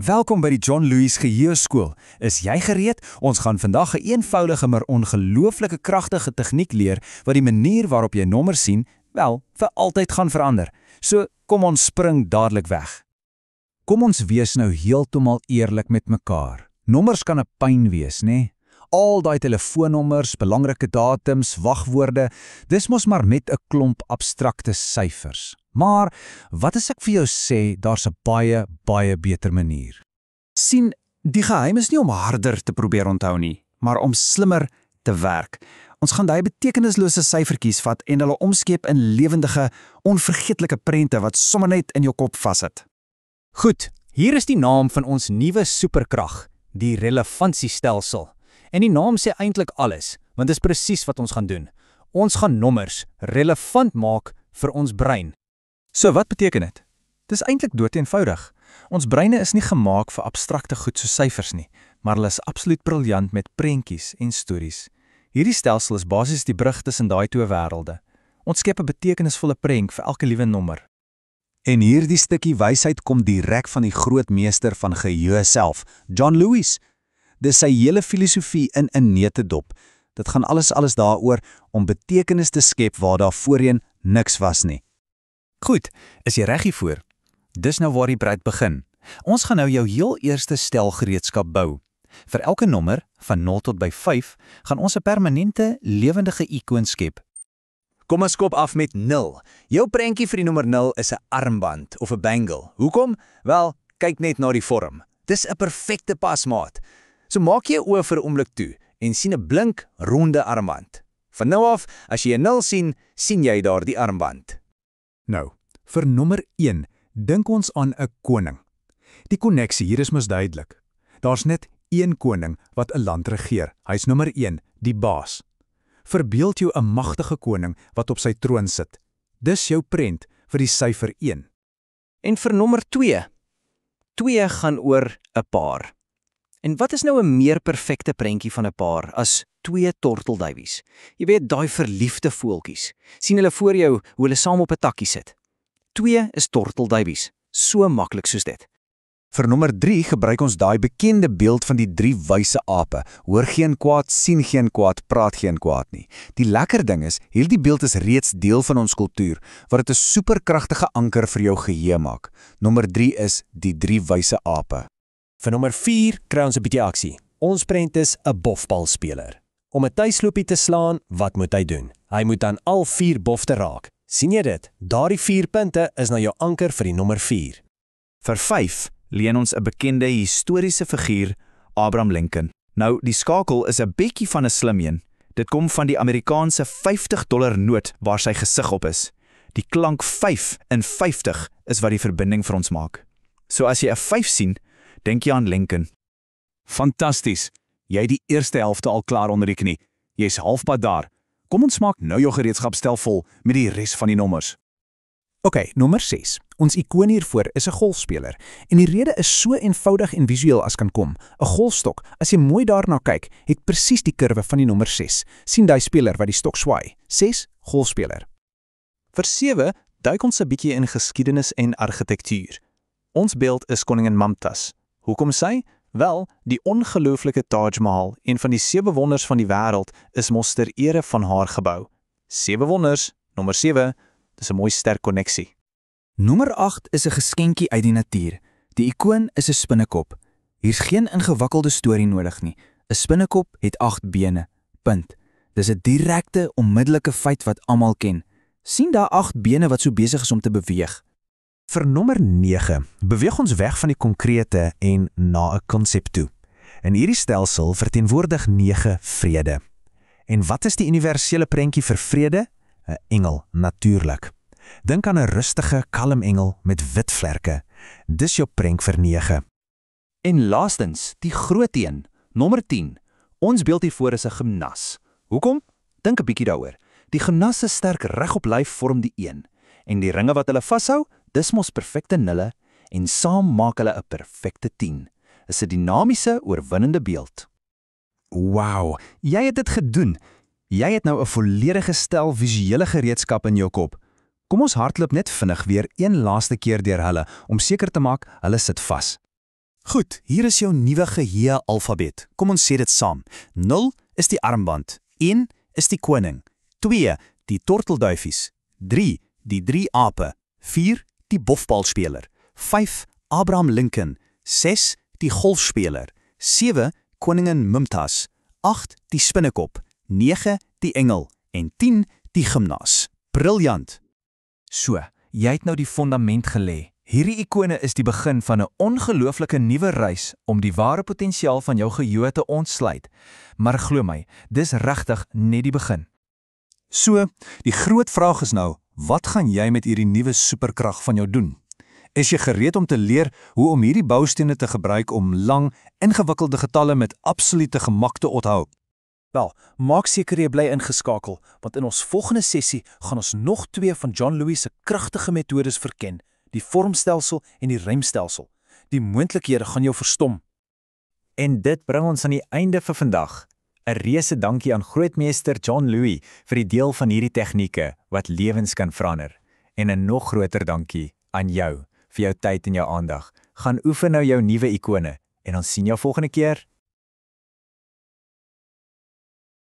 Welkom by die John Lewis Geheueskool. Is jy gereed? Ons gaan vandag 'n eenvoudige maar ongelooflike kragtige tegniek leer wat die manier waarop jy nommers sien, wel, vir altyd gaan verander. So, kom ons spring dadelik weg. Kom ons wees nou heeltemal eerlik met mekaar. Nommers kan 'n pyn wees, né? Al daai telefoonnommers, belangrike datums, wagwoorde, dis mos maar net 'n klomp abstrakte syfers. Maar wat as ek vir jou sê, daar's 'n baie beter manier? Sien, die geheim is nie om harder te probeer onthou nie, maar om slimmer te werk. Ons gaan daai betekenislose syfertjies vat en hulle omskep in lewendige, onvergeetlike prente wat sommer net in jou kop vassit. Goed, hier is die naam van ons nuwe superkrag, die relevansiestelsel. En die naam sê eintlik alles, want dit is presies wat ons gaan doen. Ons gaan nommers relevant maak vir ons brein. So wat beteken dit? Dis eintlik doeteenvoudig. Ons breine is nie gemaak vir abstrakte goed so syfers nie, maar hulle is absoluut briljant met prentjies en stories. Hierdie stelsel is basies die brug tussen daai twee wêrelde. Ons skep 'n betekenisvolle prent vir elke liewe nommer. En hierdie stukkie wysheid kom direk van die groot meester van geheue self, John Lewis. Dis sy hele filosofie in 'n neutedop. Dit gaan alles daaroor om betekenis te skep waar daar voorheen niks was nie. Goed, is jy reg hiervoor? Dis nou waar die bruid begin. Ons gaan nou jou heel eerste stel gereedskap bou. Vir elke nommer, van 0 tot by 5, gaan ons 'n permanente, lewendige ikoon skep. Kom ons skop af met 0. Jou prentjie vir die nommer 0 is 'n armband of 'n bangle. Hoekom? Wel, kyk net na die vorm. Dis 'n perfekte pasmaat. So maak jy oë vir 'n oomblik toe en sien 'n blink, ronde armband. Van nou af, as jy 'n 0 sien, sien jy daar die armband. Nou, vir nommer 1, dink ons aan 'n koning. Die koneksie hier is mos duidelik. Daar's net een koning wat 'n land regeer. Hy's nommer 1, die baas. Verbeeld jou 'n magtige koning wat op sy troon sit. Dis jou prent vir die syfer 1. En vir nommer 2. 2 gaan oor 'n paar. En wat is nou 'n meer perfekte prentjie van 'n paar as 2 tortelduiwies? Jy weet, daai verliefde voeltjies. Sien hulle voor jou hoe hulle saam op 'n takkie sit. 2 is tortelduiwies. So maklik soos dit. Vir nommer 3 gebruik ons daai bekende beeld van die 3 wyse ape. Hoor geen kwaad, sien geen kwaad, praat geen kwaad nie. Die lekker ding is, hierdie beeld is reeds deel van ons kultuur, wat dit 'n superkragtige anker vir jou geheue maak. Nommer 3 is die 3 wyse ape. Vir nommer 4 kry ons 'n bietjie aksie. Ons prent is 'n bofbalspeler. Om 'n tuisloopie te slaan, wat moet hy doen? Hy moet aan al 4 bofte raak. Sien jy dit? Daardie 4 punte is nou jou anker vir die nommer 4. Vir 5 leen ons 'n bekende historiese figuur, Abraham Lincoln. Nou, die skakel is 'n bietjie van 'n slim een. Dit kom van die Amerikaanse $50 noot waar sy gesig op is. Die klank 5 in 50 is wat die verbinding vir ons maak. So as jy 'n 5 sien, denk jy aan Lincoln. Fantasties. Jy het die eerste helfte al klaar onder die knie. Jy's halfpad daar. Kom ons maak nou jou gereedskapstel vol met die res van die nommers. OK, nommer 6. Ons ikoon hiervoor is 'n golfspeler. En die rede is so eenvoudig en visueel as kan kom. 'n Golfstok, as jy mooi daarna kyk, het presies die kurwe van die nommer 6. Sien daai speler wat die stok swaai. 6, golfspeler. Vir 7 duik ons 'n bietjie in geskiedenis en argitektuur. Ons beeld is koningin Mumtaz. Hoekom sy? Wel, die ongelooflike Taj Mahal, een van die 7 wonders van die wêreld, is mos ter ere van haar gebou. 7 wonders, nommer 7, dis 'n mooi sterk koneksie. Nommer 8 is 'n geskenkie uit die natuur. Die ikoon is 'n spinnekop. Hier's geen ingewikkelde storie nodig nie. 'n Spinnekop het 8 bene. Punt. Dis 'n direkte, onmiddellike feit wat almal ken. Sien daar 8 bene wat so besig is om te beweeg. Vir nommer 9 beweeg ons weg van die konkrete en na 'n konsep toe. In hierdie stelsel verteenwoordig 9 vrede. En wat is die universele prentjie vir vrede? 'n Engel, natuurlik. Dink aan 'n rustige, kalm engel met wit vlerke. Dis jou prent vir 9. En laastens, die groot een, nommer 10. Ons beeld hiervoor is 'n gimnas. Hoekom? Dink 'n bietjie daaroor. Die gimnas se sterk regop lyf vorm die 1. En die ringe wat hulle vashou, dis mos perfekte nulle en saam maak hulle 'n perfekte 10. Is 'n dinamiese, oorwinnende beeld. Wow, jy het dit gedoen. Jy het nou 'n volledige stel visuele gereedskap in jou kop. Kom ons hardloop net vinnig weer een laaste keer deur hulle om seker te maak hulle sit vas. Goed, hier is jou nuwe geheue alfabet. Kom ons sê dit saam. 0 is die armband, 1 is die koning, 2 die tortelduifies, 3 die 3 ape, 4 die bofbalspeler, 5 Abraham Lincoln, 6 die golfspeler, 7 koningin Mumtaz, 8 die spinnekop, 9 die engel en 10 die gimnas. Briljant! So, jy het nou die fondament gelê. Hierdie ikone is die begin van 'n ongelooflike nuwe reis om die ware potensiaal van jou geheue te ontsluit. Maar glo my, dis regtig net die begin. So, die groot vraag is nou, wat gaan jy met hierdie nuwe superkrag van jou doen? Is jy gereed om te leer hoe om hierdie boustene te gebruik om lang, ingewikkelde getalle met absolute gemak te onthou? Wel, maak seker jy bly ingeskakel, want in ons volgende sessie gaan ons nog 2 van John Lewis se kragtige metodes verken, die vormstelsel en die rymstelsel. Die moontlikhede gaan jou verstom. En dit bring ons aan die einde vir vandag. 'n Reuse dankie aan grootmeester John Louis vir die deel van hierdie tegnieke wat lewens kan verander. En 'n nog groter dankie aan jou vir jou tyd en jou aandag. Gaan oefen nou jou nuwe ikone en ons sien jou volgende keer.